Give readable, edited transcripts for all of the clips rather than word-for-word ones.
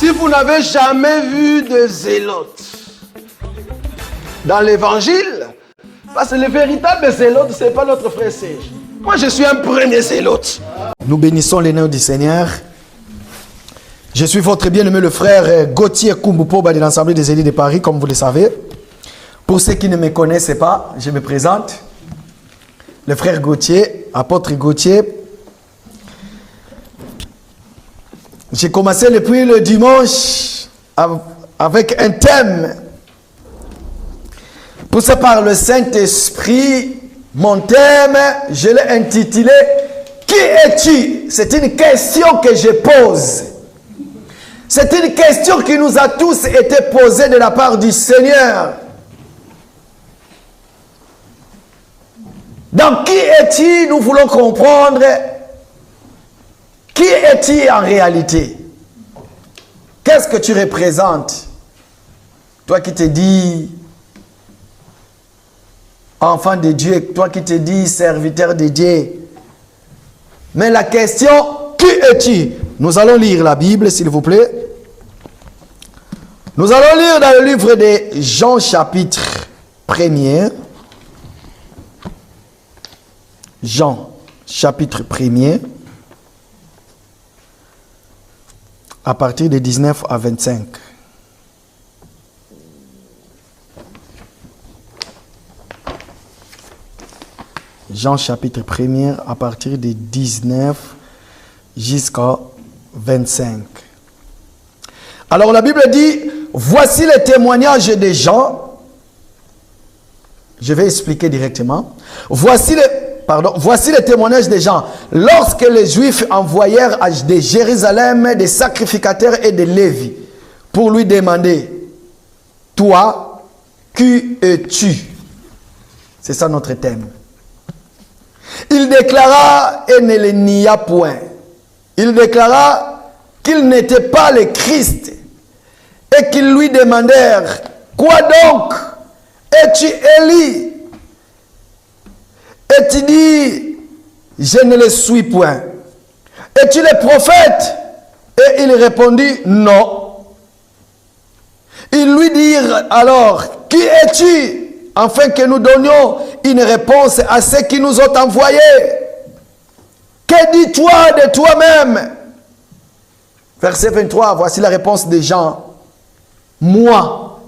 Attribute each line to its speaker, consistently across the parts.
Speaker 1: Si vous n'avez jamais vu de zélotes dans l'évangile, parce que le véritable zélote, ce n'est pas notre frère Serge. Moi, je suis un premier zélote.
Speaker 2: Nous bénissons les noms du Seigneur. Je suis votre bien-aimé, le frère Gauthier Kumbupoba de l'Assemblée des élus de Paris, comme vous le savez. Pour ceux qui ne me connaissent pas, je me présente. Le frère Gauthier, apôtre Gauthier. J'ai commencé depuis le dimanche avec un thème poussé par le Saint-Esprit. Mon thème, je l'ai intitulé « Qui es-tu » C'est une question que je pose. C'est une question qui nous a tous été posée de la part du Seigneur. Donc, qui es-tu? Nous voulons comprendre. Qui es-tu en réalité? Qu'est-ce que tu représentes? Toi qui te dis enfant de Dieu, toi qui te dis serviteur de Dieu. Mais la question, qui es-tu? Nous allons lire la Bible, s'il vous plaît. Nous allons lire dans le livre de Jean, chapitre 1er. Jean, chapitre 1er. À partir de 19 à 25. Jean chapitre 1er à partir de 19 jusqu'à 25. Alors la Bible dit, voici les témoignages des gens. Je vais expliquer directement. Voici les témoignages des gens. Lorsque les Juifs envoyèrent de Jérusalem des sacrificateurs et des Lévis pour lui demander, toi, qui es-tu? C'est ça notre thème. Il déclara et ne le nia point. Il déclara qu'il n'était pas le Christ et qu'ils lui demandèrent, quoi donc? Es-tu Élie? Et tu dis, je ne le suis point. Es-tu le prophète? Et il répondit, non. Ils lui dirent alors, qui es-tu? Afin que nous donnions une réponse à ceux qui nous ont envoyés. Que dis-toi de toi-même? Verset 23, voici la réponse des gens. Moi,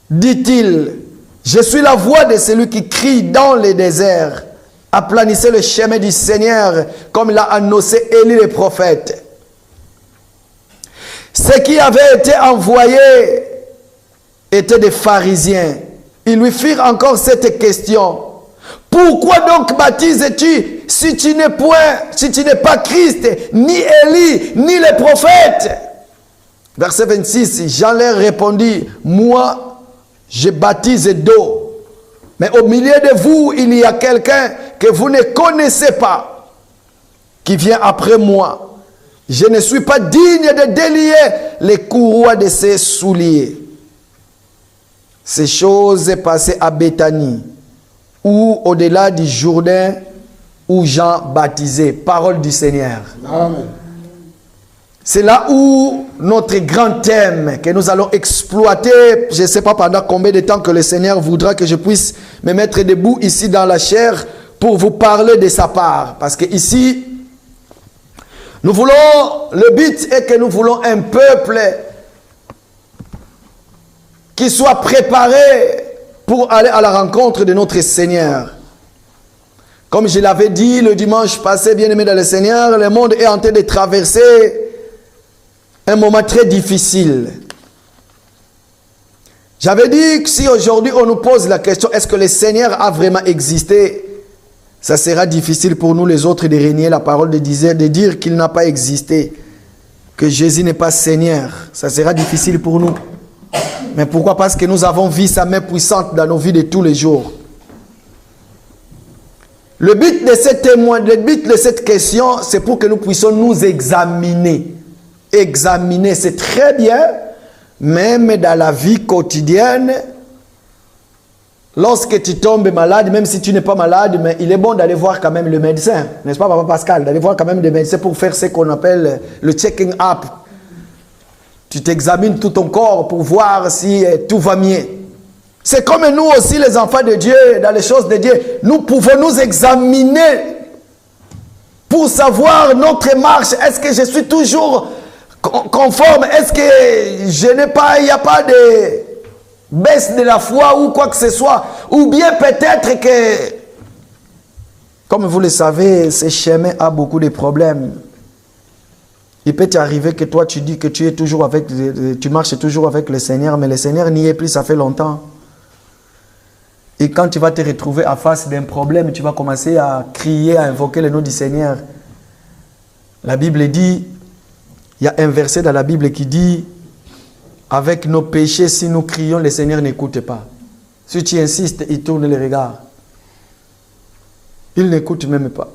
Speaker 2: dit-il, je suis la voix de celui qui crie dans le désert. Aplanissez le chemin du Seigneur, comme l'a annoncé Élie le prophète. Ceux qui avaient été envoyés étaient des pharisiens. Ils lui firent encore cette question. Pourquoi donc baptises-tu si tu n'es pas Christ, ni Élie, ni le prophète? Verset 26, Jean leur répondit, moi, je baptise d'eau. Mais au milieu de vous, il y a quelqu'un que vous ne connaissez pas, qui vient après moi. Je ne suis pas digne de délier les courroies de ses souliers. Ces choses passées à Béthanie, ou au-delà du Jourdain, où Jean baptisait. Parole du Seigneur. Amen. C'est là où notre grand thème que nous allons exploiter, je ne sais pas pendant combien de temps que le Seigneur voudra que je puisse me mettre debout ici dans la chair pour vous parler de sa part. Parce que ici, nous voulons, le but est que nous voulons un peuple qui soit préparé pour aller à la rencontre de notre Seigneur. Comme je l'avais dit le dimanche passé, bien-aimé dans le Seigneur, le monde est en train de traverser un moment très difficile. J'avais dit que si aujourd'hui on nous pose la question, est-ce que le Seigneur a vraiment existé? Ça sera difficile pour nous les autres de régner la parole de dire qu'il n'a pas existé, que Jésus n'est pas Seigneur. Ça sera difficile pour nous. Mais pourquoi? Parce que nous avons vu sa main puissante dans nos vies de tous les jours. Le but de cette question, c'est pour que nous puissions nous examiner. Examiner, c'est très bien, même dans la vie quotidienne, lorsque tu tombes malade, même si tu n'es pas malade, mais il est bon d'aller voir quand même le médecin, n'est-ce pas, Papa Pascal? D'aller voir quand même le médecin pour faire ce qu'on appelle le checking up. Tu t'examines tout ton corps pour voir si tout va bien. C'est comme nous aussi, les enfants de Dieu, dans les choses de Dieu. Nous pouvons nous examiner pour savoir notre marche. Est-ce que je suis toujours conforme? Est-ce que je n'ai pas, il n'y a pas de baisse de la foi ou quoi que ce soit? Ou bien peut-être que, comme vous le savez, ce chemin a beaucoup de problèmes. Il peut t'arriver que toi tu dis que tu es toujours avec, tu marches toujours avec le Seigneur, mais le Seigneur n'y est plus, ça fait longtemps. Et quand tu vas te retrouver à face d'un problème, tu vas commencer à crier, à invoquer le nom du Seigneur. La Bible dit, il y a un verset dans la Bible qui dit, avec nos péchés, si nous crions, le Seigneur n'écoute pas. Si tu insistes, il tourne les regards. Il n'écoute même pas.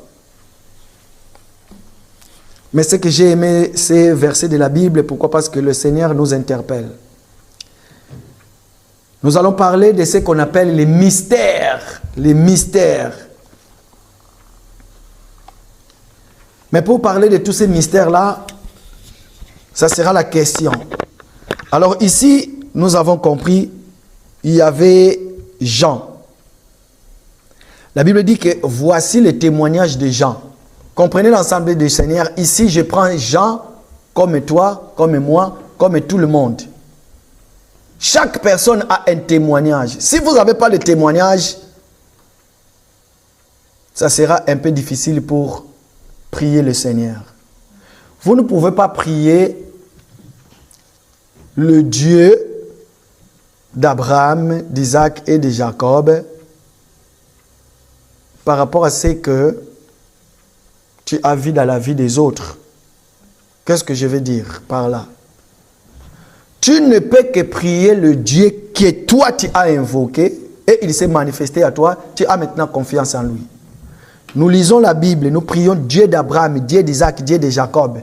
Speaker 2: Mais ce que j'ai aimé, ces versets de la Bible, pourquoi? Parce que le Seigneur nous interpelle. Nous allons parler de ce qu'on appelle les mystères. Les mystères. Mais pour parler de tous ces mystères-là, ça sera la question. Alors ici, nous avons compris, il y avait Jean. La Bible dit que voici le témoignage de Jean. Comprenez l'ensemble du Seigneur. Ici, je prends Jean comme toi, comme moi, comme tout le monde. Chaque personne a un témoignage. Si vous n'avez pas de témoignage, ça sera un peu difficile pour prier le Seigneur. Vous ne pouvez pas prier le Dieu d'Abraham, d'Isaac et de Jacob par rapport à ce que tu as vu dans la vie des autres. Qu'est-ce que je veux dire par là? Tu ne peux que prier le Dieu que toi tu as invoqué et il s'est manifesté à toi. Tu as maintenant confiance en lui. Nous lisons la Bible, nous prions Dieu d'Abraham, Dieu d'Isaac, Dieu de Jacob.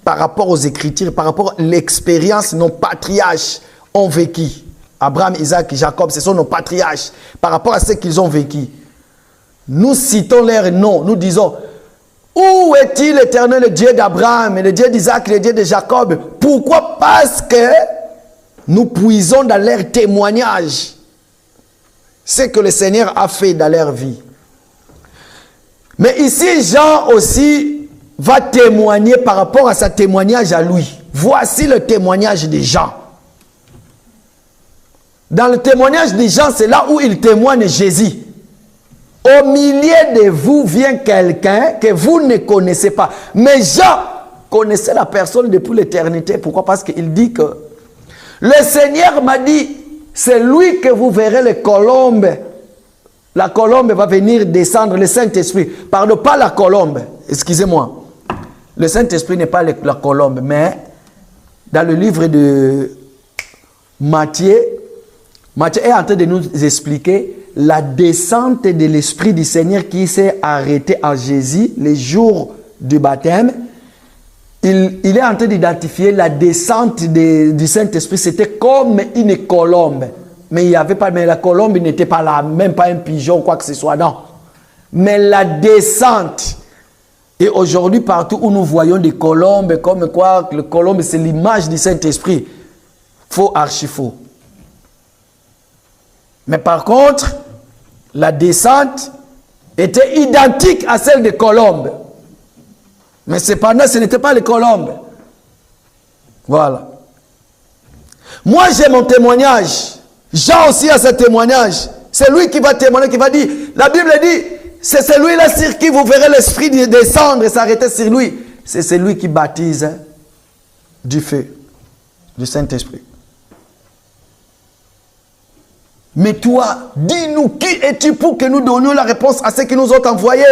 Speaker 2: Par rapport aux Écritures, par rapport à l'expérience, nos patriarches ont vécu. Abraham, Isaac, Jacob, ce sont nos patriarches. Par rapport à ce qu'ils ont vécu. Nous citons leurs noms, nous disons, où est-il l'Éternel, le Dieu d'Abraham, le Dieu d'Isaac, le Dieu de Jacob? Pourquoi? Parce que nous puisons dans leurs témoignages ce que le Seigneur a fait dans leur vie. Mais ici, Jean aussi va témoigner par rapport à sa témoignage à lui. Voici le témoignage de Jean. Dans le témoignage de Jean, c'est là où il témoigne Jésus. Au milieu de vous vient quelqu'un que vous ne connaissez pas. Mais Jean connaissait la personne depuis l'éternité. Pourquoi? Parce qu'il dit que le Seigneur m'a dit, c'est lui que vous verrez les colombes. La colombe va venir descendre, le Saint-Esprit. Pardon, pas la colombe. Excusez-moi. Le Saint-Esprit n'est pas la colombe, mais dans le livre de Matthieu, Matthieu est en train de nous expliquer la descente de l'Esprit du Seigneur qui s'est arrêté à Jésus les jours du baptême. Il est en train d'identifier la descente du Saint-Esprit. C'était comme une colombe. Mais il y avait pas, mais la colombe n'était pas là, même pas un pigeon ou quoi que ce soit, non. Mais la descente. Et aujourd'hui, partout où nous voyons des colombes, comme quoi, le colombe c'est l'image du Saint-Esprit. Faux, archi faux. Mais par contre, la descente était identique à celle des colombes. Mais cependant, ce n'était pas les colombes. Voilà. Moi, j'ai mon témoignage. Jean aussi a ce témoignage. C'est lui qui va témoigner, qui va dire. La Bible dit, c'est celui-là sur qui vous verrez l'Esprit descendre et s'arrêter sur lui. C'est celui qui baptise du feu, du Saint-Esprit. Mais toi, dis-nous, qui es-tu pour que nous donnions la réponse à ceux qui nous ont envoyés?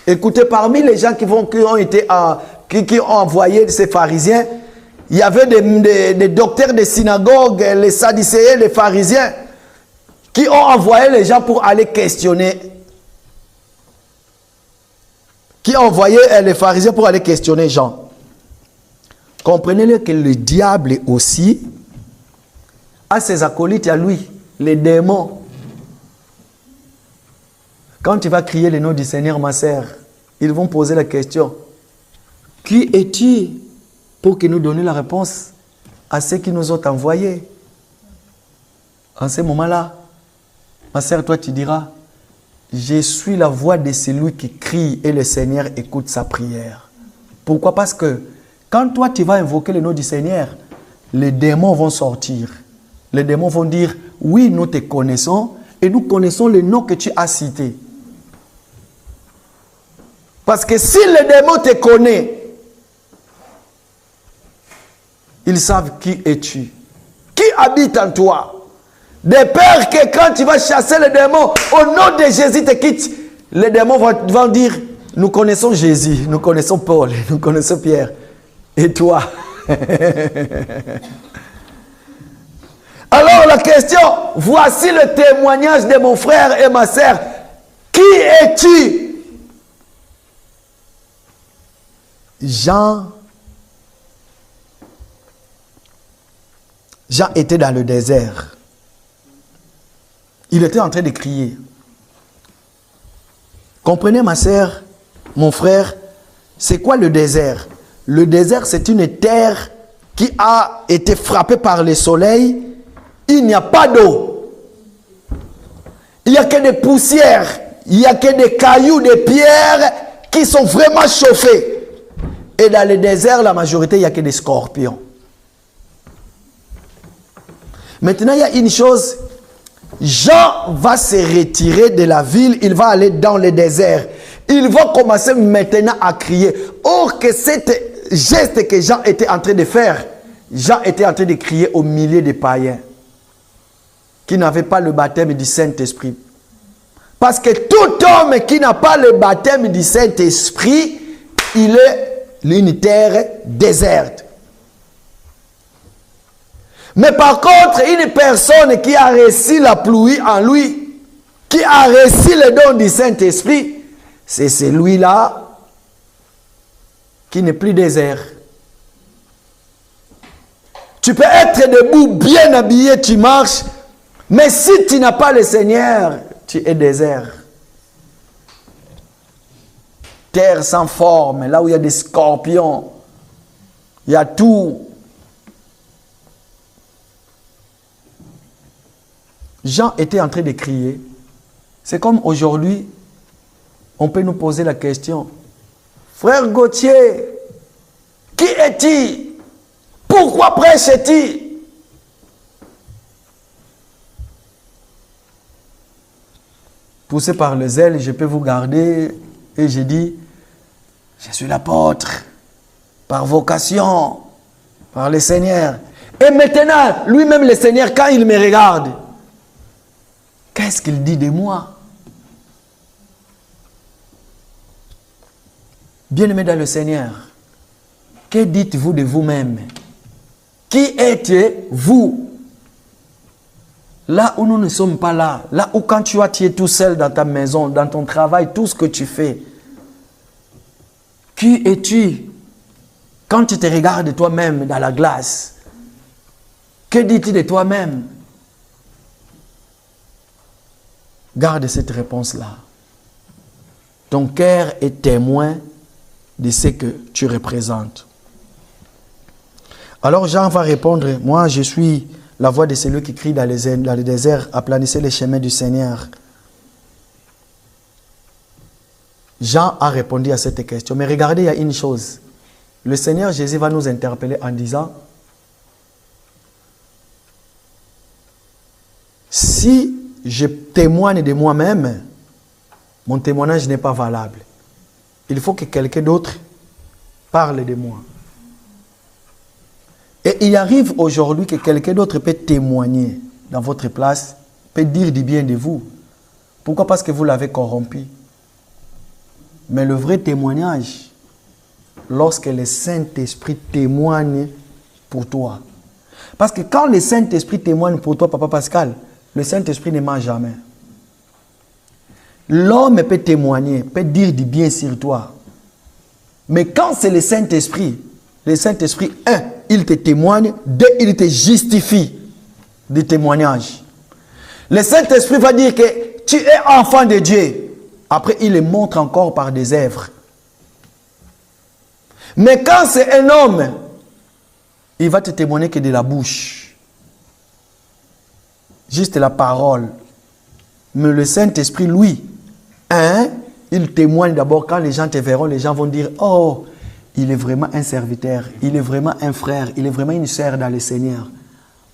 Speaker 2: Écoutez, parmi les gens qui ont envoyé ces pharisiens, il y avait des docteurs de synagogue, les sadducéens, les pharisiens, qui ont envoyé les gens pour aller questionner. Qui ont envoyé les pharisiens pour aller questionner Jean. Comprenez-le que le diable aussi a ses acolytes à lui, les démons. Quand tu vas crier le nom du Seigneur, ma sœur, ils vont poser la question. Qui es-tu? pour qu'il nous donne la réponse à ceux qui nous ont envoyés. En ce moment-là, ma sœur, toi tu diras, je suis la voix de celui qui crie et le Seigneur écoute sa prière. Pourquoi? Parce que quand toi tu vas invoquer le nom du Seigneur, les démons vont sortir. Les démons vont dire, oui, nous te connaissons et nous connaissons le nom que tu as cité. Parce que si les démons te connaissent, ils savent qui es-tu, qui habite en toi. De peur que quand tu vas chasser les démons, au nom de Jésus te quitte, les démons vont dire, nous connaissons Jésus, nous connaissons Paul, nous connaissons Pierre. Et toi? Alors la question, voici le témoignage de mon frère et ma sœur. Qui es-tu? Jean était dans le désert. Il était en train de crier. Comprenez ma sœur, mon frère, c'est quoi le désert? Le désert, c'est une terre qui a été frappée par le soleil. Il n'y a pas d'eau. Il n'y a que des poussières. Il n'y a que des cailloux, des pierres qui sont vraiment chauffées. Et dans le désert, la majorité, il n'y a que des scorpions. Maintenant, il y a une chose. Jean va se retirer de la ville. Il va aller dans le désert. Il va commencer maintenant à crier. Or que cet geste que Jean était en train de faire, Jean était en train de crier au milieu des païens qui n'avaient pas le baptême du Saint-Esprit. Parce que tout homme qui n'a pas le baptême du Saint-Esprit, il est une terre déserte. Mais par contre, une personne qui a reçu la pluie en lui, qui a reçu le don du Saint-Esprit, c'est celui-là qui n'est plus désert. Tu peux être debout, bien habillé, tu marches, mais si tu n'as pas le Seigneur, tu es désert. Terre sans forme, là où il y a des scorpions, il y a tout. Jean était en train de crier. C'est comme aujourd'hui, on peut nous poser la question. Frère Gauthier, qui es-tu? Pourquoi prêches-tu? Poussé par le zèle, je peux vous garder. Et je dis, je suis l'apôtre, par vocation, par le Seigneur. Et maintenant, lui-même le Seigneur, quand il me regarde, qu'est-ce qu'il dit de moi? Bien-aimé dans le Seigneur, que dites-vous de vous-même? Qui êtes-vous? Là où nous ne sommes pas là, là où quand tu es tout seul dans ta maison, dans ton travail, tout ce que tu fais, qui es-tu? Quand tu te regardes toi-même dans la glace, que dis-tu de toi-même? Garde cette réponse-là. Ton cœur est témoin de ce que tu représentes. Alors Jean va répondre, moi je suis la voix de celui qui crie dans le désert, aplanissez les chemins du Seigneur. Jean a répondu à cette question. Mais regardez, il y a une chose. Le Seigneur Jésus va nous interpeller en disant, si je témoigne de moi-même, mon témoignage n'est pas valable. Il faut que quelqu'un d'autre parle de moi. Et il arrive aujourd'hui que quelqu'un d'autre peut témoigner dans votre place, peut dire du bien de vous. Pourquoi? Parce que vous l'avez corrompu. Mais le vrai témoignage, lorsque le Saint-Esprit témoigne pour toi. Parce que quand le Saint-Esprit témoigne pour toi, Papa Pascal, le Saint-Esprit ne ment jamais. L'homme peut témoigner, peut dire du bien sur toi. Mais quand c'est le Saint-Esprit, un, il te témoigne, deux, il te justifie du témoignage. Le Saint-Esprit va dire que tu es enfant de Dieu. Après, il le montre encore par des œuvres. Mais quand c'est un homme il va te témoigner que de la bouche. Juste la parole. Mais le Saint-Esprit, lui, il témoigne d'abord. Quand les gens te verront, les gens vont dire, oh, il est vraiment un serviteur, il est vraiment un frère, il est vraiment une sœur dans le Seigneur.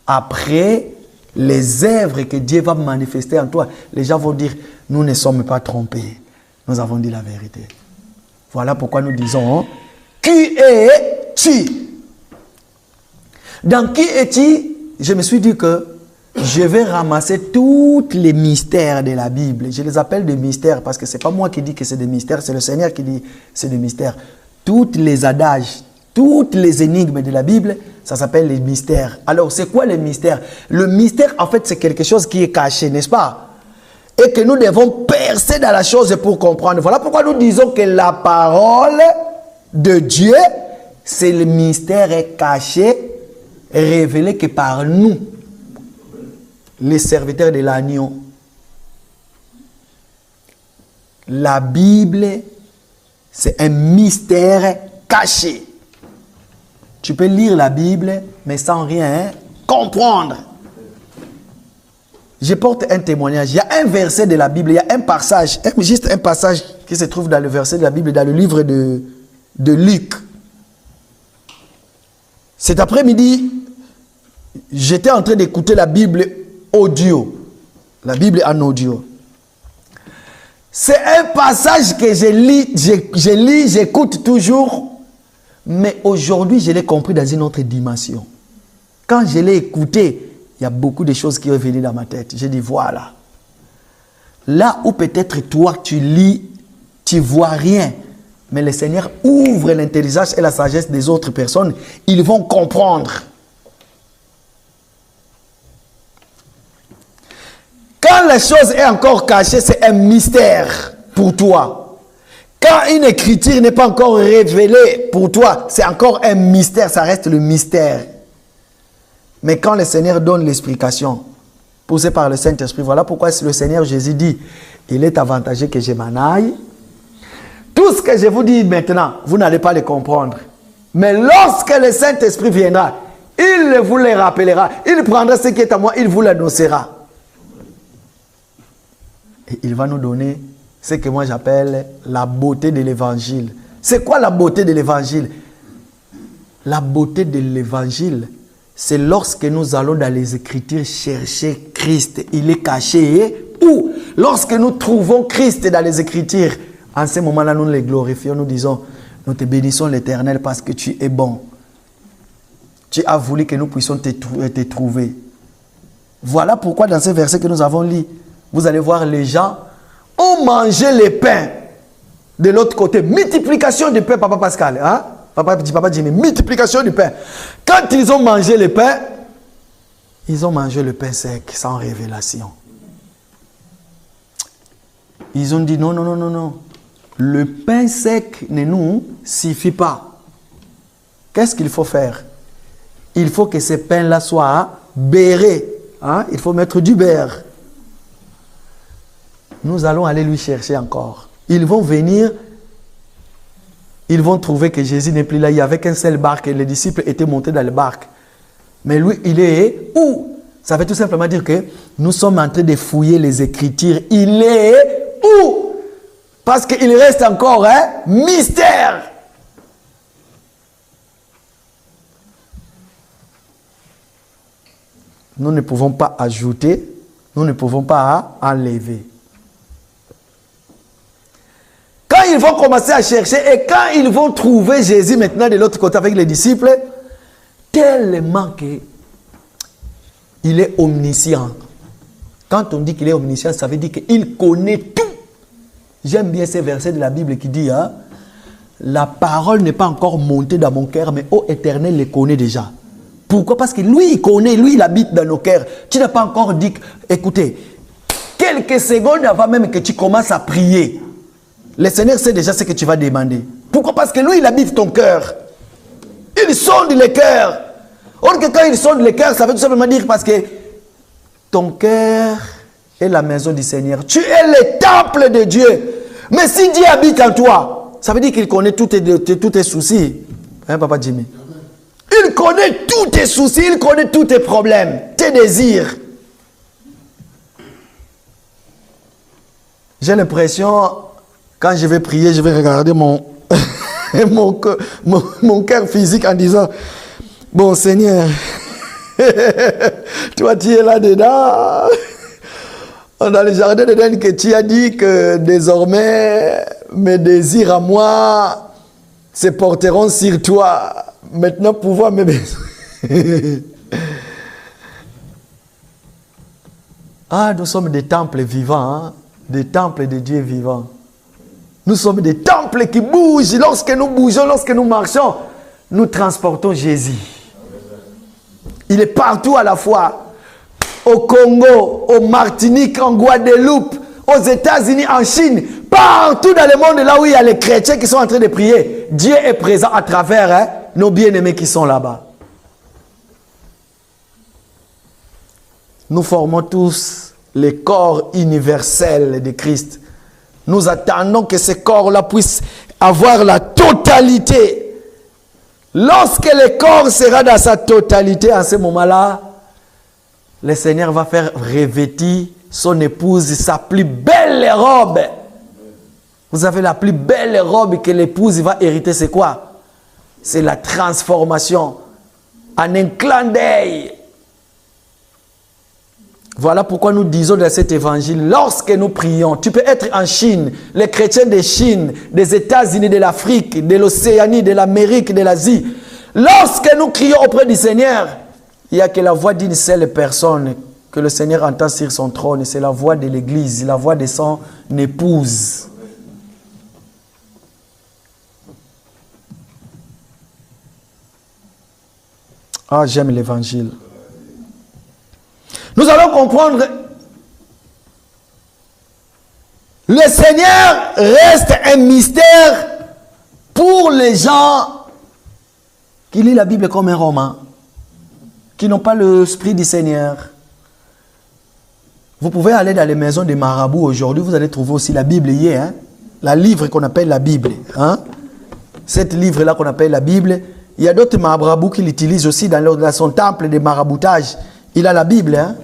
Speaker 2: Après, les œuvres que Dieu va manifester en toi, les gens vont dire, nous ne sommes pas trompés. Nous avons dit la vérité. Voilà pourquoi nous disons, qui es-tu? Dans qui es-tu? Je me suis dit que je vais ramasser tous les mystères de la Bible. Je les appelle des mystères parce que ce n'est pas moi qui dis que c'est des mystères, c'est le Seigneur qui dit que c'est des mystères. Toutes les adages, toutes les énigmes de la Bible, ça s'appelle les mystères. Alors, c'est quoi les mystères? Le mystère, en fait, c'est quelque chose qui est caché, n'est-ce pas? Et que nous devons percer dans la chose pour comprendre. Voilà pourquoi nous disons que la parole de Dieu, c'est le mystère caché, révélé que par nous, les serviteurs de l'agneau. La Bible, c'est un mystère caché. Tu peux lire la Bible, mais sans rien comprendre. Je porte un témoignage. Il y a un verset de la Bible, il y a un passage, juste un passage qui se trouve dans le verset de la Bible, dans le livre de Luc. Cet après-midi, j'étais en train d'écouter la Bible audio. La Bible en audio. C'est un passage que je lis, j'écoute toujours. Mais aujourd'hui, je l'ai compris dans une autre dimension. Quand je l'ai écouté, il y a beaucoup de choses qui sont venues dans ma tête. J'ai dit, voilà. Là où peut-être toi, tu lis, tu ne vois rien. Mais le Seigneur ouvre l'intelligence et la sagesse des autres personnes. Ils vont comprendre. Quand la chose est encore cachée, c'est un mystère pour toi. Quand une écriture n'est pas encore révélée pour toi, c'est encore un mystère, ça reste le mystère. Mais quand le Seigneur donne l'explication, poussée par le Saint-Esprit, voilà pourquoi le Seigneur Jésus dit, il est avantageux que je m'en aille. Tout ce que je vous dis maintenant, vous n'allez pas le comprendre. Mais lorsque le Saint-Esprit viendra, il vous le rappellera, il prendra ce qui est à moi, il vous l'annoncera. Et il va nous donner ce que moi j'appelle la beauté de l'évangile. C'est quoi la beauté de l'évangile? La beauté de l'évangile, c'est lorsque nous allons dans les Écritures chercher Christ. Il est caché. Ou lorsque nous trouvons Christ dans les Écritures, en ce moment-là, nous les glorifions. Nous disons, nous te bénissons l'Éternel parce que tu es bon. Tu as voulu que nous puissions te trouver. Voilà pourquoi dans ce verset que nous avons lu, vous allez voir les gens ont mangé les pains. De l'autre côté, multiplication du pain, Papa Pascal. Hein? Papa Jimmy, multiplication du pain. Quand ils ont mangé le pain, ils ont mangé le pain sec, sans révélation. Ils ont dit non, non, non, non, non. Le pain sec ne nous suffit pas. Qu'est-ce qu'il faut faire? Il faut que ce pain-là soit beurré. Hein? Il faut mettre du beurre. Nous allons aller lui chercher encore. Ils vont venir, ils vont trouver que Jésus n'est plus là. Il n'y avait qu'un seul barque et les disciples étaient montés dans le barque. Mais lui, il est où? Ça veut tout simplement dire que nous sommes en train de fouiller les Écritures. Il est où? Parce qu'il reste encore un mystère. Nous ne pouvons pas ajouter, nous ne pouvons pas enlever. Quand ils vont commencer à chercher et quand ils vont trouver Jésus maintenant de l'autre côté avec les disciples, tellement qu'il est omniscient. Quand on dit qu'il est omniscient, ça veut dire qu'il connaît tout. J'aime bien ces versets de la Bible qui dit, hein, la parole n'est pas encore montée dans mon cœur, mais ô Éternel le connaît déjà. Pourquoi? Parce que lui, il connaît, lui, il habite dans nos cœurs. Tu n'as pas encore dit, écoutez, quelques secondes avant même que tu commences à prier, le Seigneur sait déjà ce que tu vas demander. Pourquoi? Parce que lui, il habite ton cœur. Il sonde les cœurs. Or que quand il sonde les cœurs, ça veut tout simplement dire parce que ton cœur est la maison du Seigneur. Tu es le temple de Dieu. Mais si Dieu habite en toi, ça veut dire qu'il connaît tous tes soucis. Hein, Papa Jimmy? Il Il connaît tous tes soucis, il connaît tous tes problèmes, tes désirs. J'ai l'impression, quand je vais prier, je vais regarder mon cœur physique en disant, bon Seigneur, toi tu es là-dedans. Dans le jardin d'Éden que tu as dit que désormais mes désirs à moi se porteront sur toi. Maintenant pouvoir mes besoins. Ah, nous sommes des temples vivants, hein? Des temples de Dieu vivants. Nous sommes des temples qui bougent. Lorsque nous bougeons, lorsque nous marchons, nous transportons Jésus. Il est partout à la fois. Au Congo, au Martinique, en Guadeloupe, aux États-Unis, en Chine, partout dans le monde, là où il y a les chrétiens qui sont en train de prier, Dieu est présent à travers nos bien-aimés qui sont là-bas. Nous formons tous les corps universels de Christ. Nous attendons que ce corps-là puisse avoir la totalité. Lorsque le corps sera dans sa totalité, à ce moment-là, le Seigneur va faire revêtir son épouse sa plus belle robe. Vous avez la plus belle robe que l'épouse va hériter, c'est quoi? C'est la transformation en un clin d'œil. Voilà pourquoi nous disons dans cet évangile, lorsque nous prions, tu peux être en Chine, les chrétiens de Chine, des États-Unis, de l'Afrique, de l'Océanie, de l'Amérique, de l'Asie. Lorsque nous crions auprès du Seigneur, il n'y a que la voix d'une seule personne que le Seigneur entend sur son trône. C'est la voix de l'Église, la voix de son épouse. Ah, j'aime l'évangile. Nous allons comprendre. Le Seigneur reste un mystère pour les gens qui lisent la Bible comme un roman, qui n'ont pas l'esprit du Seigneur. Vous pouvez aller dans les maisons des marabouts aujourd'hui, vous allez trouver aussi la Bible hier, hein? La livre qu'on appelle la Bible. Hein? Cette livre-là qu'on appelle la Bible, il y a d'autres marabouts qui l'utilisent aussi dans son temple de maraboutage. Il a la Bible. Hein?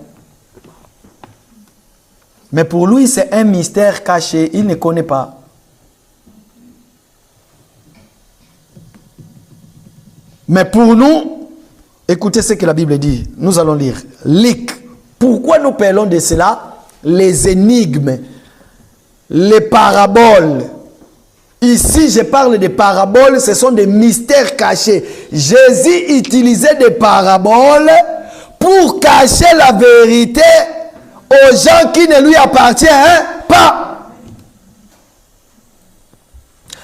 Speaker 2: Mais pour lui, c'est un mystère caché, il ne connaît pas. Mais pour nous, écoutez ce que la Bible dit. Nous allons lire. Luc. Pourquoi nous parlons de cela? Les énigmes, les paraboles. Ici, je parle de paraboles, ce sont des mystères cachés. Jésus utilisait des paraboles pour cacher la vérité aux gens qui ne lui appartiennent pas.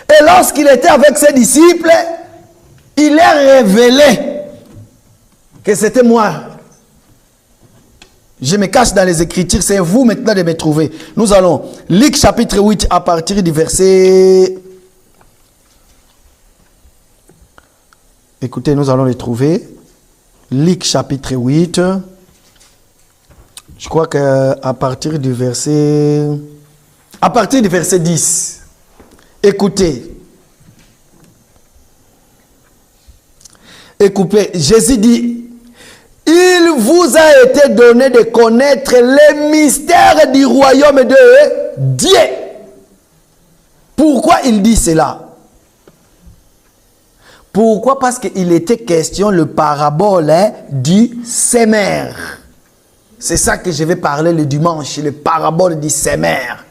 Speaker 2: Et lorsqu'il était avec ses disciples, il leur révélé que c'était moi. Je me cache dans les Écritures, c'est vous maintenant de me trouver. Nous allons, Luc chapitre 8, à partir du verset... Écoutez, nous allons les trouver. Luc chapitre 8. Je crois qu'à partir du verset... À partir du verset 10. Écoutez. Écoutez, Jésus dit... Il vous a été donné de connaître les mystères du royaume de Dieu. Pourquoi il dit cela? Pourquoi? Parce qu'il était question le parabole du sémère. C'est ça que je vais parler le dimanche, le parabole du sémère.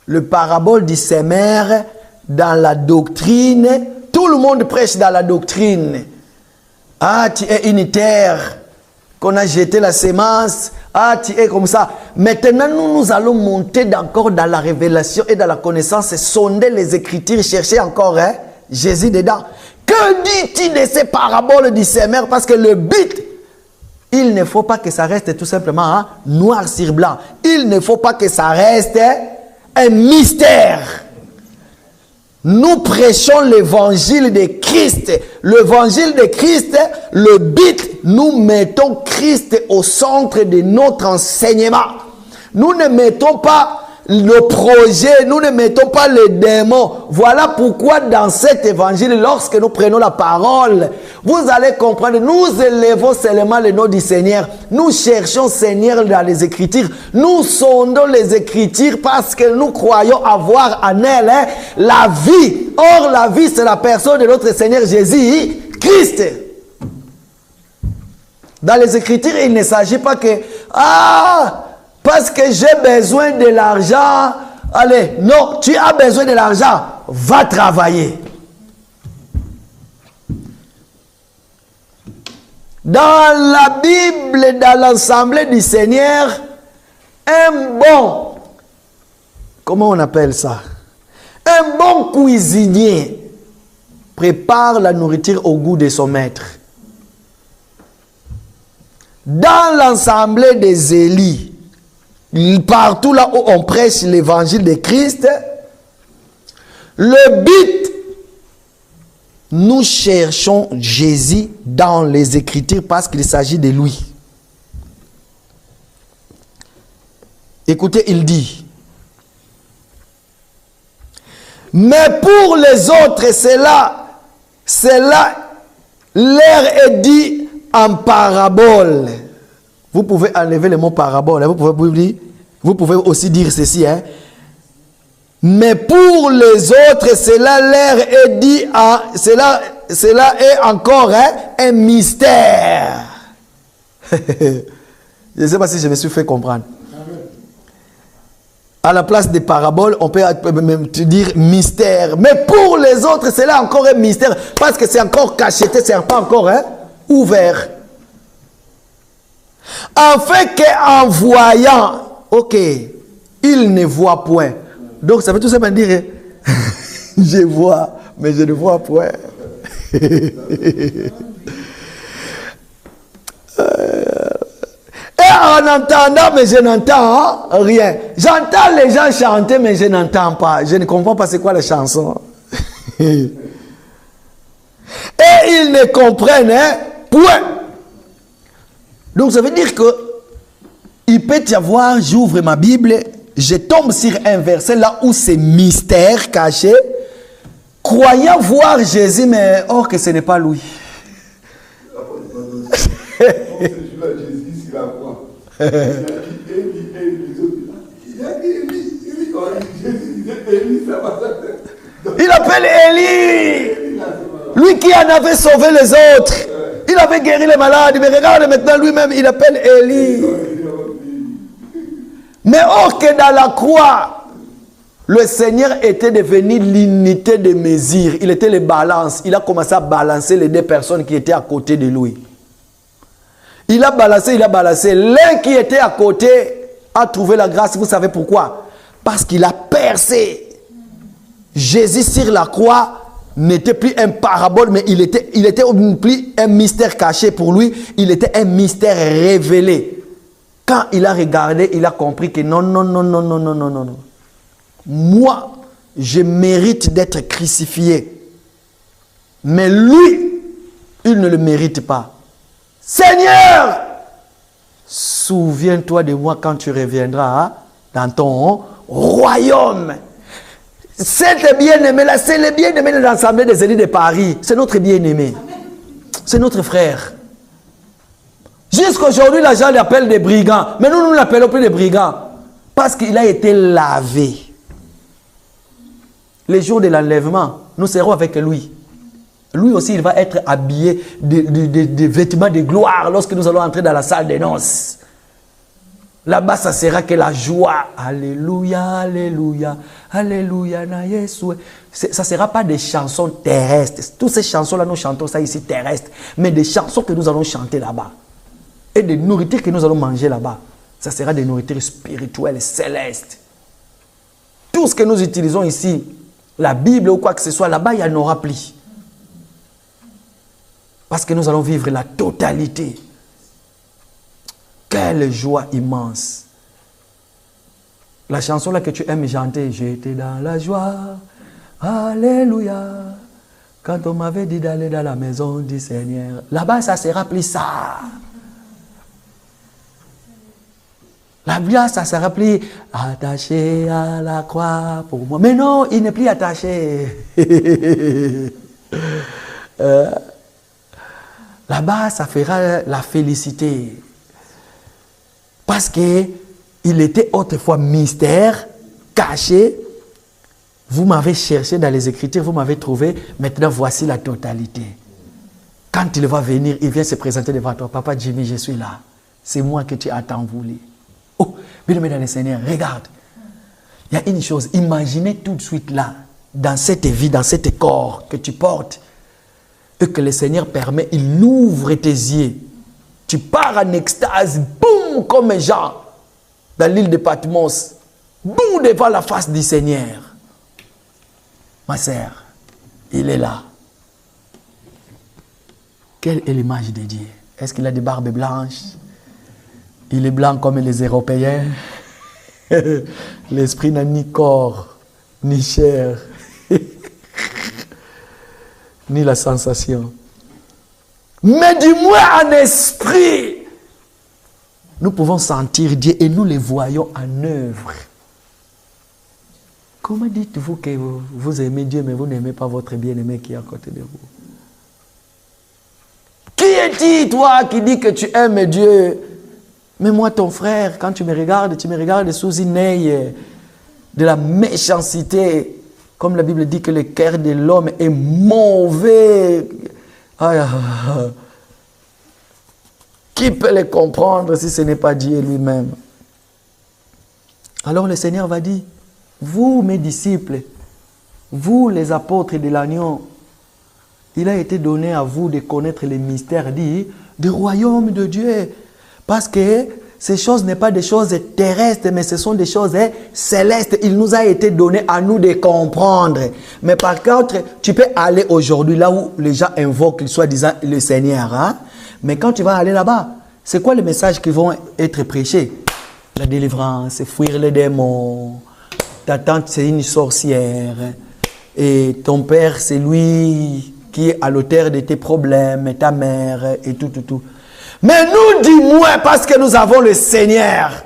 Speaker 2: Le parabole du sémère dans la doctrine, tout le monde prêche dans la doctrine. Ah, tu es une terre qu'on a jeté la sémence. Ah, tu es comme ça. Maintenant, nous allons monter encore dans la révélation et dans la connaissance, sonder les Écritures, chercher encore Jésus dedans. Que dis-tu de ces paraboles du sémère? Parce que le but, il ne faut pas que ça reste tout simplement noir sur blanc. Il ne faut pas que ça reste un mystère. Nous prêchons l'évangile de Christ. L'évangile de Christ, le but, nous mettons Christ au centre de notre enseignement. Nous ne mettons pas le projet, nous ne mettons pas les démons. Voilà pourquoi dans cet évangile, lorsque nous prenons la parole, vous allez comprendre, nous élevons seulement le nom du Seigneur. Nous cherchons Seigneur dans les Écritures. Nous sondons les Écritures parce que nous croyons avoir en elles la vie. Or, la vie, c'est la personne de notre Seigneur Jésus-Christ. Dans les Écritures, il ne s'agit pas que, parce que j'ai besoin de l'argent, allez, non, tu as besoin de l'argent, va travailler. Dans la Bible, dans l'Assemblée du Seigneur, comment on appelle ça? Un bon cuisinier prépare la nourriture au goût de son maître. Dans l'Assemblée des Élis, partout là où on prêche l'évangile de Christ, le but, nous cherchons Jésus dans les Écritures parce qu'il s'agit de lui. Écoutez, il dit, mais pour les autres, cela leur est dit en parabole. Vous pouvez enlever le mot parabole. Vous pouvez aussi dire ceci. Mais pour les autres, cela leur est dit, cela est encore un mystère. Je ne sais pas si je me suis fait comprendre. À la place des paraboles, on peut même dire mystère. Mais pour les autres, c'est là encore un mystère. Parce que c'est encore cacheté, c'est pas encore ouvert. En fait qu'en voyant, ok, il ne voit point. Donc ça veut tout simplement dire, je vois, mais je ne vois point. Et en entendant, mais je n'entends rien. J'entends les gens chanter, mais je n'entends pas. Je ne comprends pas c'est quoi la chanson. Et ils ne comprennent point. Donc ça veut dire que il peut y avoir, j'ouvre ma Bible, je tombe sur un verset là où c'est mystère caché, croyant voir Jésus, mais or que ce n'est pas lui. Il appelle Élie, lui qui en avait sauvé les autres. Il avait guéri les malades, mais regarde maintenant lui-même, il appelle Élie. Mais or que dans la croix, le Seigneur était devenu l'unité de mesure. Il était les balances. Il a commencé à balancer les deux personnes qui étaient à côté de lui. Il a balancé. L'un qui était à côté a trouvé la grâce. Vous savez pourquoi? Parce qu'il a percé. Jésus sur la croix n'était plus un parabole, mais il était plus un mystère caché pour lui. Il était un mystère révélé. Quand il a regardé, il a compris que non. Moi, je mérite d'être crucifié. Mais lui, il ne le mérite pas. Seigneur, souviens-toi de moi quand tu reviendras dans ton royaume. Cet bien-aimé là, c'est le bien-aimé de l'Assemblée des élus de Paris. C'est notre bien-aimé. C'est notre frère. Jusqu'aujourd'hui, les gens l'appellent des brigands. Mais nous ne l'appelons plus des brigands. Parce qu'il a été lavé. Les jours de l'enlèvement, nous serons avec lui. Lui aussi, il va être habillé de vêtements de gloire lorsque nous allons entrer dans la salle des noces. Là-bas, ça sera que la joie. Alléluia, alléluia, alléluia, na Yesu. Ça ne sera pas des chansons terrestres. Toutes ces chansons-là, nous chantons ça ici terrestres. Mais des chansons que nous allons chanter là-bas. Et des nourritures que nous allons manger là-bas. Ça sera des nourritures spirituelles, célestes. Tout ce que nous utilisons ici, la Bible ou quoi que ce soit, là-bas, il n'y en aura plus. Parce que nous allons vivre la totalité. Quelle joie immense. La chanson là que tu aimes chanter, j'étais dans la joie, alléluia. Quand on m'avait dit d'aller dans la maison du Seigneur, là-bas ça sera plus ça. La Bible, ça s'est rappelé, attaché à la croix pour moi. Mais non, il n'est plus attaché. Là-bas, ça fera la félicité. Parce qu'il était autrefois mystère, caché. Vous m'avez cherché dans les Écritures, vous m'avez trouvé. Maintenant, voici la totalité. Quand il va venir, il vient se présenter devant toi. Papa Jimmy, je suis là. C'est moi que tu as tant voulu. Oh, bien-aimé dans le Seigneur, regarde. Il y a une chose, imaginez tout de suite là, dans cette vie, dans cet corps que tu portes, et que le Seigneur permet, il ouvre tes yeux. Tu pars en extase, boum, comme Jean, dans l'île de Patmos, boum, devant la face du Seigneur. Ma sœur, il est là. Quelle est l'image de Dieu? Est-ce qu'il a des barbes blanches? Il est blanc comme les Européens. L'esprit n'a ni corps, ni chair, ni la sensation. Mais du moins en esprit, nous pouvons sentir Dieu et nous le voyons en œuvre. Comment dites-vous que vous aimez Dieu, mais vous n'aimez pas votre bien-aimé qui est à côté de vous? Qui es-tu, toi, qui dis que tu aimes Dieu? Mais moi, ton frère, quand tu me regardes sous une œil de la méchanceté. Comme la Bible dit que le cœur de l'homme est mauvais. Qui peut le comprendre si ce n'est pas Dieu lui-même? Alors le Seigneur va dire, vous mes disciples, vous les apôtres de l'agneau, il a été donné à vous de connaître les mystères du royaume de Dieu. Parce que ces choses ne sont pas des choses terrestres, mais ce sont des choses célestes. Il nous a été donné à nous de comprendre. Mais par contre, tu peux aller aujourd'hui là où les gens invoquent, soi-disant, le Seigneur. Hein? Mais quand tu vas aller là-bas, c'est quoi les messages qui vont être prêchés? La délivrance, fuir les démons. Ta tante, c'est une sorcière. Et ton père, c'est lui qui est à l'auteur de tes problèmes. Ta mère et tout. Mais nous, dis-moi, parce que nous avons le Seigneur.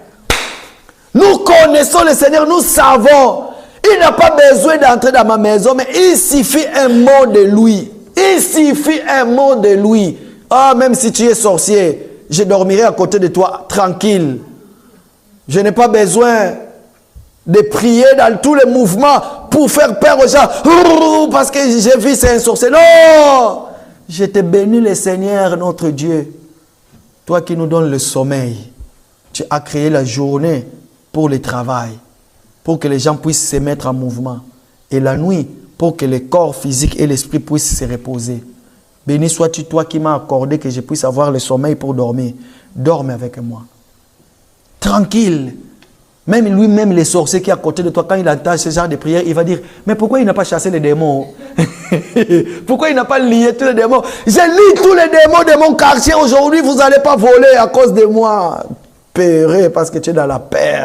Speaker 2: Nous connaissons le Seigneur, nous savons. Il n'a pas besoin d'entrer dans ma maison, mais il suffit un mot de lui. Il suffit un mot de lui. Ah, même si tu es sorcier, je dormirai à côté de toi, tranquille. Je n'ai pas besoin de prier dans tous les mouvements pour faire peur aux gens. Parce que j'ai vu c'est un sorcier. Non! Je te bénis le Seigneur, notre Dieu. Toi qui nous donnes le sommeil, tu as créé la journée pour le travail, pour que les gens puissent se mettre en mouvement. Et la nuit, pour que le corps physique et l'esprit puissent se reposer. Béni sois-tu, toi qui m'as accordé que je puisse avoir le sommeil pour dormir. Dorme avec moi. Tranquille. Même lui-même, les sorciers qui est à côté de toi, quand il entend ce genre de prière, il va dire, mais pourquoi il n'a pas chassé les démons? Pourquoi il n'a pas lié tous les démons? J'ai lié tous les démons de mon quartier. Aujourd'hui, vous n'allez pas voler à cause de moi. Paierai parce que tu es dans la paix.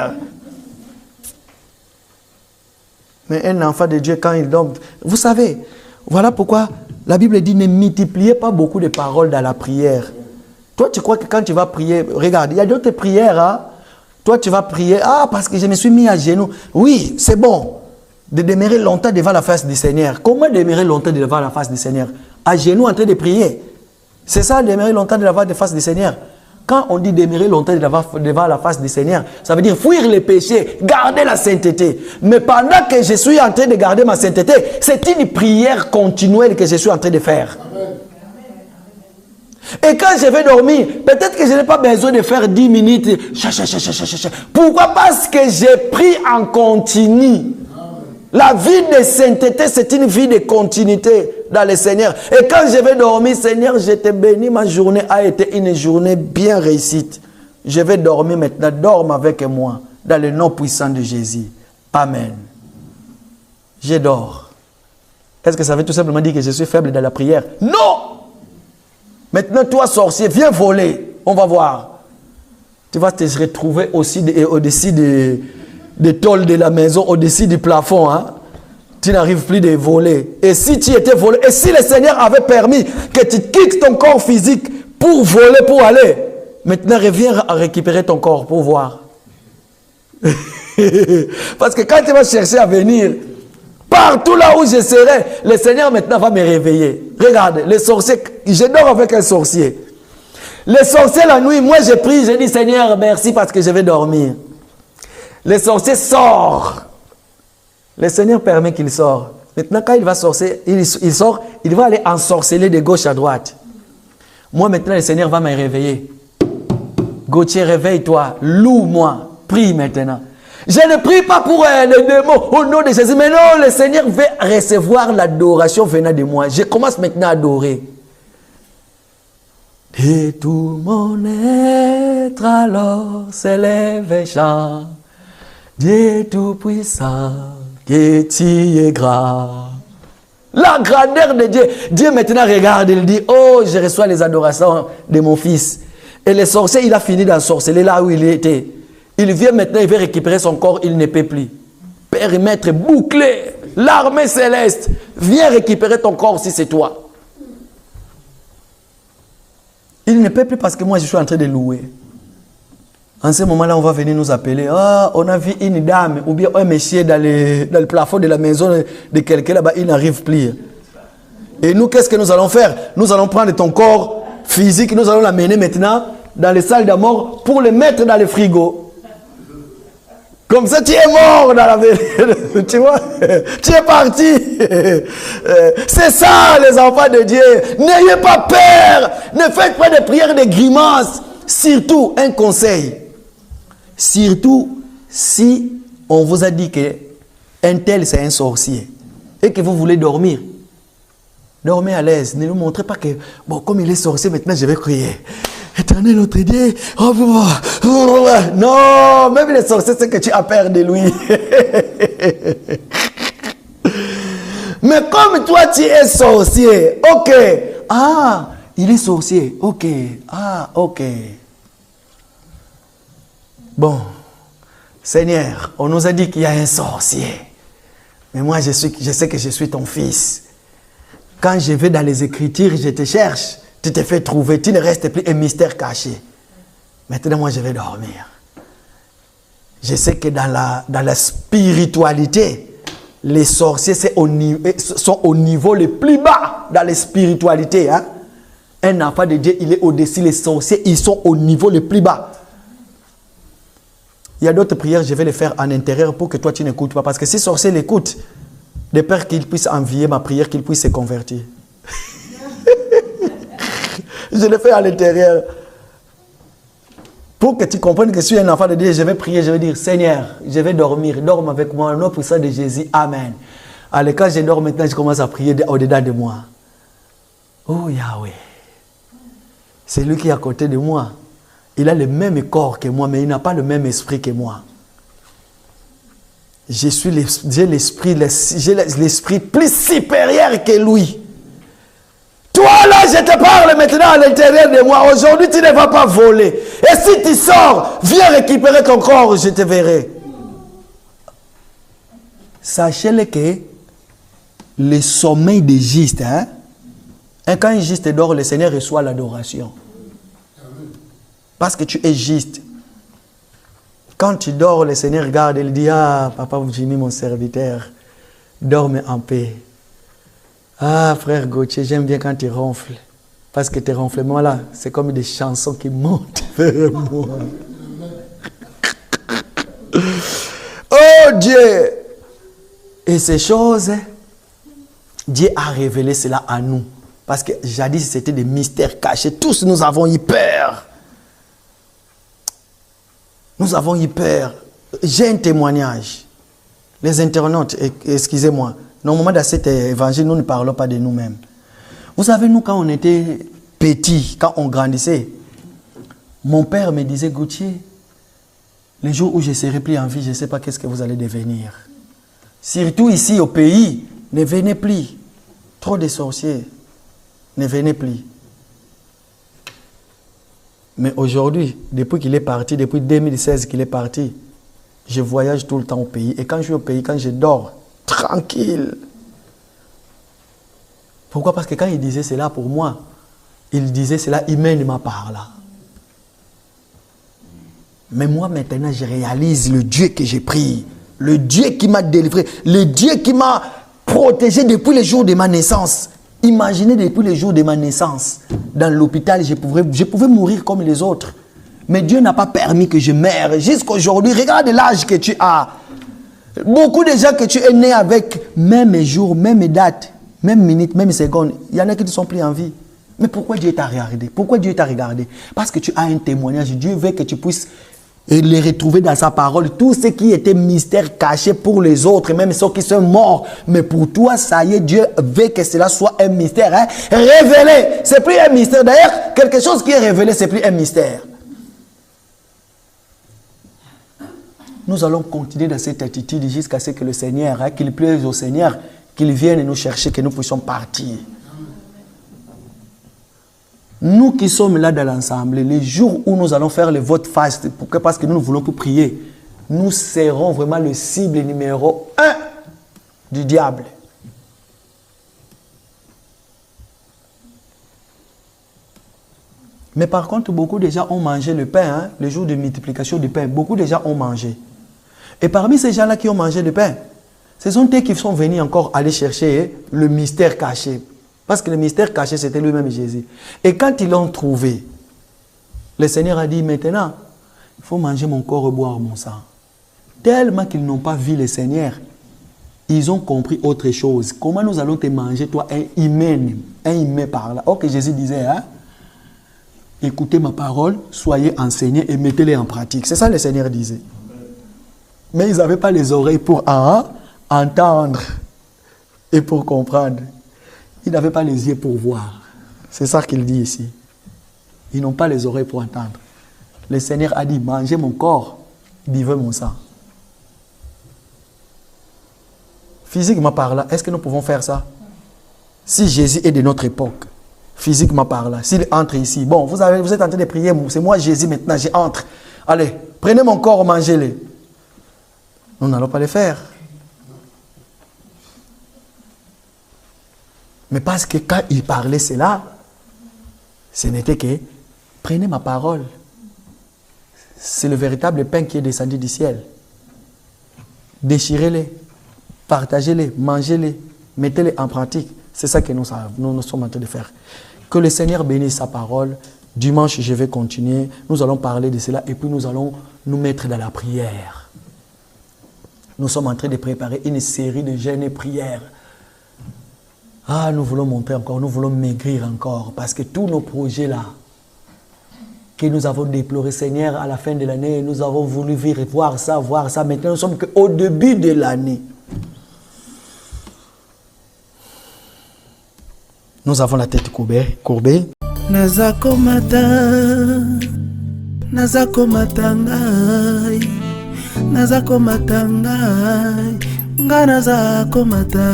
Speaker 2: Mais un enfant de Dieu, quand il dort, vous savez, voilà pourquoi la Bible dit, ne multipliez pas beaucoup de paroles dans la prière. Toi, tu crois que quand tu vas prier, regarde, il y a d'autres prières, hein? Toi, tu vas prier, parce que je me suis mis à genoux. Oui, c'est bon de demeurer longtemps devant la face du Seigneur. Comment demeurer longtemps devant la face du Seigneur? À genoux en train de prier. C'est ça, demeurer longtemps devant la face du Seigneur. Quand on dit demeurer longtemps devant la face du Seigneur, ça veut dire fuir les péchés, garder la sainteté. Mais pendant que je suis en train de garder ma sainteté, c'est une prière continuelle que je suis en train de faire. Amen. Et quand je vais dormir, peut-être que je n'ai pas besoin de faire 10 minutes. Pourquoi? Parce que j'ai pris en continu. La vie de sainteté, c'est une vie de continuité dans le Seigneur. Et quand je vais dormir, Seigneur, je te bénis, ma journée a été une journée bien réussite. Je vais dormir maintenant, dorme avec moi, dans le nom puissant de Jésus. Amen. Je dors. Est-ce que ça veut tout simplement dire que je suis faible dans la prière? Non! Maintenant, toi, sorcier, viens voler. On va voir. Tu vas te retrouver aussi au-dessus des tôles de la maison, au-dessus du plafond. Hein? Tu n'arrives plus de voler. Et si tu étais volé, et si le Seigneur avait permis que tu quittes ton corps physique pour voler, pour aller, maintenant reviens à récupérer ton corps pour voir. Parce que quand tu vas chercher à venir, partout là où je serai, le Seigneur maintenant va me réveiller. Regarde, les sorciers, je dors avec un sorcier. Les sorciers la nuit, moi je prie, je dis Seigneur merci parce que je vais dormir. Le sorcier sort. Le Seigneur permet qu'il sorte. Maintenant quand il va sortir, il sort, il va aller ensorceler de gauche à droite. Moi maintenant le Seigneur va me réveiller. Gauthier, réveille-toi, loue-moi, prie maintenant. Je ne prie pas pour les démons au nom de Jésus, mais non, le Seigneur veut recevoir l'adoration venant de moi. Je commence maintenant à adorer. Et tout mon être alors s'élève et chante. Dieu tout-puissant, que tu es grand. La grandeur de Dieu. Dieu maintenant regarde, il dit, oh, je reçois les adorations de mon fils. Et le sorcier, il a fini d'ensorceler là où il était. Il vient maintenant, il veut récupérer son corps, il ne peut plus. Périmètre bouclé, l'armée céleste, viens récupérer ton corps si c'est toi. Il ne peut plus parce que moi je suis en train de louer. En ce moment-là, on va venir nous appeler. Ah, on a vu une dame ou bien un monsieur dans le plafond de la maison de quelqu'un là-bas, il n'arrive plus. Et nous, qu'est-ce que nous allons faire? Nous allons prendre ton corps physique, nous allons l'amener maintenant dans les salles de mort pour le mettre dans le frigo. Comme ça, tu es mort dans la vie. Tu vois? Tu es parti. C'est ça, les enfants de Dieu. N'ayez pas peur. Ne faites pas de prières de grimaces. Surtout, un conseil. Surtout, si on vous a dit qu'un tel, c'est un sorcier et que vous voulez dormir. Dormez à l'aise. Ne nous montrez pas que, bon, comme il est sorcier, maintenant je vais crier. Éternel notre Dieu. Non, même les sorciers, c'est que tu as peur de lui. Mais comme toi, tu es sorcier, ok. Ah, il est sorcier, ok. Ah, ok. Bon, Seigneur, on nous a dit qu'il y a un sorcier. Mais moi, je sais que je suis ton fils. Quand je vais dans les Écritures, je te cherche. Tu te fais trouver, tu ne restes plus un mystère caché. Maintenant, moi, je vais dormir. Je sais que dans la spiritualité, les sorciers sont au niveau le plus bas dans la spiritualité. Hein? Un enfant de Dieu, il est au-dessus. Les sorciers, ils sont au niveau le plus bas. Il y a d'autres prières, je vais les faire en intérieur pour que toi, tu n'écoutes pas. Parce que si les sorciers l'écoutent, de peur qu'ils puissent envier ma prière, qu'ils puissent se convertir. Je le fais à l'intérieur. Pour que tu comprennes que je suis un enfant de Dieu, je vais prier, je vais dire, Seigneur, je vais dormir, dorme avec moi, au nom puissant de Jésus, Amen. Allez, quand je dors maintenant, je commence à prier au-dedans de moi. Oh Yahweh, c'est lui qui est à côté de moi. Il a le même corps que moi, mais il n'a pas le même esprit que moi. J'ai l'esprit plus supérieur que lui. Toi là, je te parle maintenant à l'intérieur de moi. Aujourd'hui, tu ne vas pas voler. Et si tu sors, viens récupérer ton corps, je te verrai. Sachez-le que le sommeil de juste, hein? Et quand un juste dort, le Seigneur reçoit l'adoration. Parce que tu es juste. Quand tu dors, le Seigneur regarde et il dit, ah, papa Jimmy, mon serviteur, dorme en paix. Ah, frère Gauthier, j'aime bien quand tu ronfles. Parce que tes ronflements là, c'est comme des chansons qui montent vers moi. Oh Dieu! Et ces choses, Dieu a révélé cela à nous. Parce que jadis, c'était des mystères cachés. Tous nous avons eu peur. Nous avons eu peur. J'ai un témoignage. Les internautes, excusez-moi. Normalement, dans cet évangile, nous ne parlons pas de nous-mêmes. Vous savez, nous, quand on était petits, quand on grandissait, mon père me disait, Gauthier, les jours où je serai plus en vie, je ne sais pas qu'est-ce que vous allez devenir. Surtout ici au pays, ne venez plus. Trop de sorciers, ne venez plus. Mais aujourd'hui, depuis qu'il est parti, depuis 2016 qu'il est parti, je voyage tout le temps au pays. Et quand je suis au pays, quand je dors, tranquille. Pourquoi? Parce que quand il disait cela pour moi, il disait cela humainement par là. Mais moi maintenant, je réalise le Dieu que j'ai pris, le Dieu qui m'a délivré, le Dieu qui m'a protégé depuis le jour de ma naissance. Imaginez depuis le jour de ma naissance, dans l'hôpital, je pouvais mourir comme les autres. Mais Dieu n'a pas permis que je meure. Jusqu'à aujourd'hui, regarde l'âge que tu as. Beaucoup de gens que tu es né avec, même jour, même date, même minute, même seconde, il y en a qui te sont pris en vie. Mais pourquoi Dieu t'a regardé? Pourquoi Dieu t'a regardé? Parce que tu as un témoignage. Dieu veut que tu puisses les retrouver dans sa parole. Tout ce qui était mystère caché pour les autres, même ceux qui sont morts. Mais pour toi, ça y est, Dieu veut que cela soit un mystère. Hein? Révélé. C'est plus un mystère. D'ailleurs, quelque chose qui est révélé, c'est plus un mystère. Nous allons continuer dans cette attitude jusqu'à ce que le Seigneur, hein, qu'il plaise au Seigneur, qu'il vienne nous chercher, que nous puissions partir. Nous qui sommes là dans l'ensemble, les jours où nous allons faire le vote fast, parce que nous voulons pour prier, nous serons vraiment le cible numéro 1 du diable. Mais par contre, beaucoup de gens ont mangé le pain, hein, le jour de multiplication du pain. Beaucoup de gens ont mangé. Et parmi ces gens-là qui ont mangé le pain, ce sont eux qui sont venus encore aller chercher le mystère caché. Parce que le mystère caché, c'était lui-même Jésus. Et quand ils l'ont trouvé, le Seigneur a dit, maintenant, il faut manger mon corps et boire mon sang. Tellement qu'ils n'ont pas vu le Seigneur, ils ont compris autre chose. Comment nous allons te manger, toi, un humain par là. Or que Jésus disait, hein, écoutez ma parole, soyez enseignés et mettez-les en pratique. C'est ça que le Seigneur disait. Mais ils n'avaient pas les oreilles pour entendre et pour comprendre. Ils n'avaient pas les yeux pour voir. C'est ça qu'il dit ici. Ils n'ont pas les oreilles pour entendre. Le Seigneur a dit, mangez mon corps, buvez mon sang. Physiquement parlant, est-ce que nous pouvons faire ça? Si Jésus est de notre époque, physiquement parlant, s'il entre ici, bon, vous êtes en train de prier, c'est moi Jésus maintenant, j'entre. Allez, prenez mon corps, mangez-le. Nous n'allons pas le faire. Mais parce que quand il parlait cela, ce n'était que, prenez ma parole. C'est le véritable pain qui est descendu du ciel. Déchirez-les, partagez-les, mangez-les, mettez-les en pratique. C'est ça que nous sommes en train de faire. Que le Seigneur bénisse sa parole. Dimanche, je vais continuer. Nous allons parler de cela et puis nous allons nous mettre dans la prière. Nous sommes en train de préparer une série de jeûnes et prières. Ah, nous voulons montrer encore, nous voulons maigrir encore, parce que tous nos projets là, que nous avons déplorés, Seigneur, à la fin de l'année, nous avons voulu vivre, voir ça. Maintenant, nous sommes qu'au début de l'année. Nous avons la tête courbée.
Speaker 3: Nazakomata ngai, nazakomata ngai, nga nazakomata.